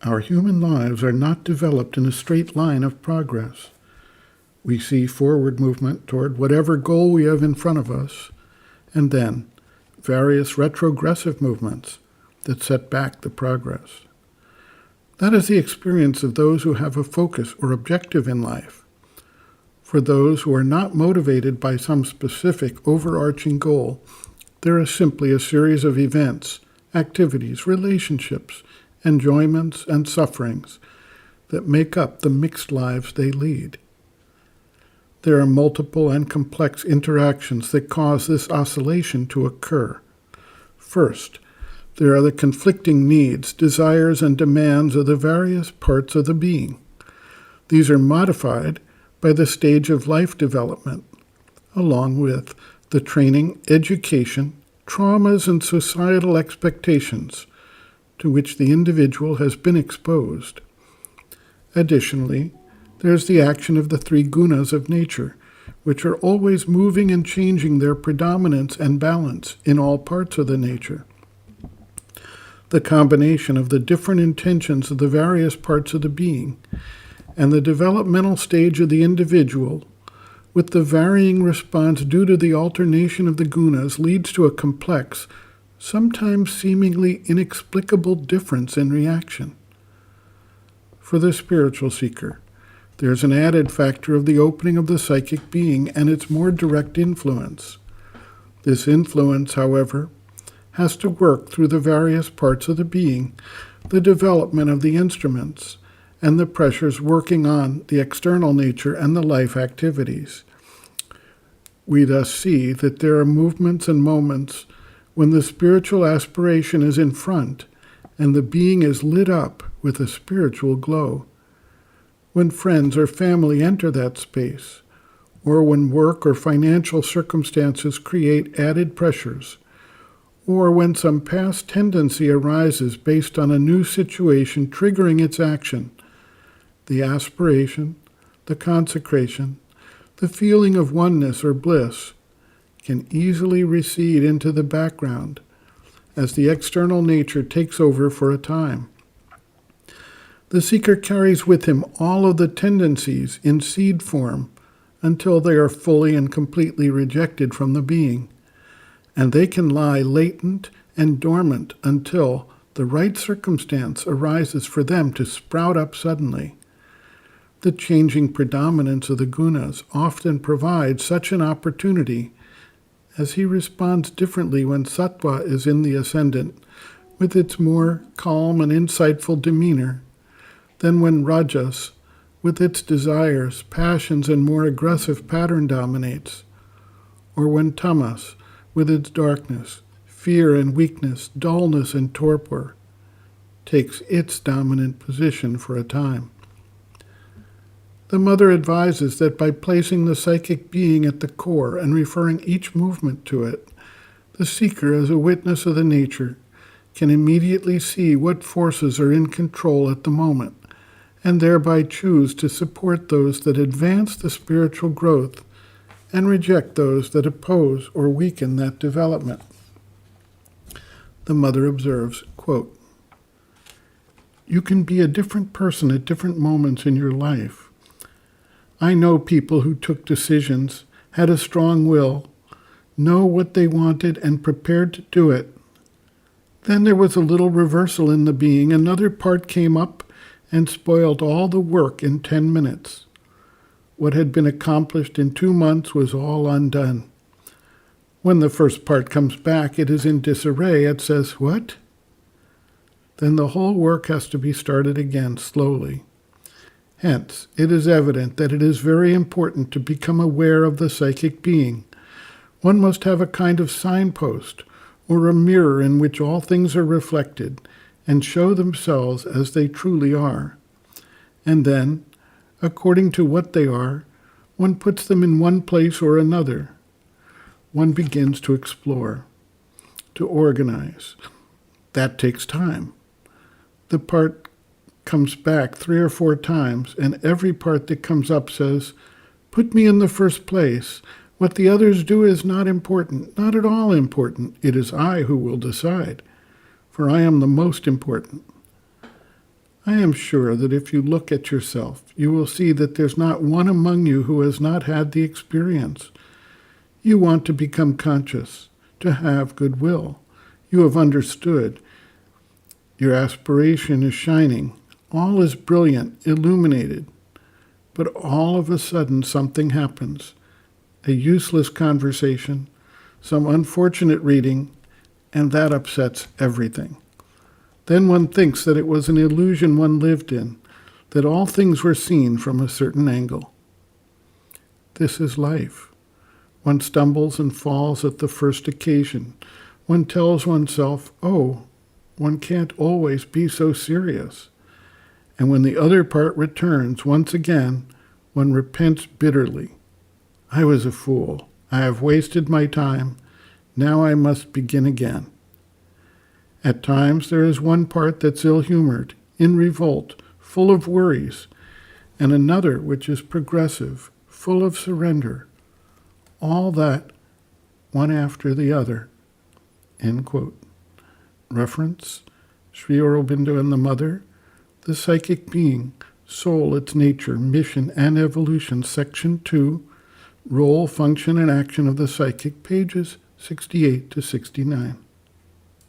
Our human lives are not developed in a straight line of progress. We see forward movement toward whatever goal we have in front of us, and then various retrogressive movements that set back the progress. That is the experience of those who have a focus or objective in life. For those who are not motivated by some specific overarching goal, there is simply a series of events, activities, relationships, enjoyments, and sufferings that make up the mixed lives they lead. There are multiple and complex interactions that cause this oscillation to occur. First, there are the conflicting needs, desires, and demands of the various parts of the being. These are modified by the stage of life development, along with the training, education, traumas, and societal expectations to which the individual has been exposed. Additionally, there's the action of the three gunas of nature, which are always moving and changing their predominance and balance in all parts of the nature. The combination of the different intentions of the various parts of the being and the developmental stage of the individual with the varying response due to the alternation of the gunas leads to a complex, sometimes seemingly inexplicable difference in reaction. For the spiritual seeker, there's an added factor of the opening of the psychic being and its more direct influence. This influence, however, has to work through the various parts of the being, the development of the instruments, and the pressures working on the external nature and the life activities. We thus see that there are movements and moments when the spiritual aspiration is in front and the being is lit up with a spiritual glow. When friends or family enter that space, or when work or financial circumstances create added pressures, or when some past tendency arises based on a new situation triggering its action, the aspiration, the consecration, the feeling of oneness or bliss can easily recede into the background as the external nature takes over for a time. The seeker carries with him all of the tendencies in seed form until they are fully and completely rejected from the being, and they can lie latent and dormant until the right circumstance arises for them to sprout up suddenly. The changing predominance of the gunas often provides such an opportunity, as he responds differently when sattva is in the ascendant, with its more calm and insightful demeanor, than when rajas, with its desires, passions, and more aggressive pattern dominates, or when tamas, with its darkness, fear and weakness, dullness and torpor, takes its dominant position for a time. The mother advises that by placing the psychic being at the core and referring each movement to it, the seeker, as a witness of the nature, can immediately see what forces are in control at the moment, and thereby choose to support those that advance the spiritual growth and reject those that oppose or weaken that development. The mother observes, quote, "You can be a different person at different moments in your life. I know people who took decisions, had a strong will, know what they wanted, and prepared to do it. Then there was a little reversal in the being. Another part came up and spoiled all the work in 10 minutes. What had been accomplished in 2 months was all undone. When the first part comes back, it is in disarray. It says, 'What?' Then the whole work has to be started again slowly. Hence, it is evident that it is very important to become aware of the psychic being. One must have a kind of signpost or a mirror in which all things are reflected and show themselves as they truly are. And then, according to what they are, one puts them in one place or another. One begins to explore, to organize. That takes time. The part comes back 3 or 4 times, and every part that comes up says, 'Put me in the first place. What the others do is not important, not at all important. It is I who will decide, for I am the most important.' I am sure that if you look at yourself, you will see that there's not one among you who has not had the experience. You want to become conscious, to have goodwill. You have understood. Your aspiration is shining. All is brilliant, illuminated. But all of a sudden something happens. A useless conversation, some unfortunate reading, and that upsets everything. Then one thinks that it was an illusion one lived in, that all things were seen from a certain angle. This is life. One stumbles and falls at the first occasion. One tells oneself, oh, one can't always be so serious. And when the other part returns once again, one repents bitterly. I was a fool. I have wasted my time. Now I must begin again. At times there is one part that's ill-humored, in revolt, full of worries, and another which is progressive, full of surrender. All that, one after the other. End quote. Reference, Sri Aurobindo and the Mother, The Psychic Being, Soul, Its Nature, Mission, and Evolution, Section 2, Role, Function, and Action of the Psychic, pages 68 to 69.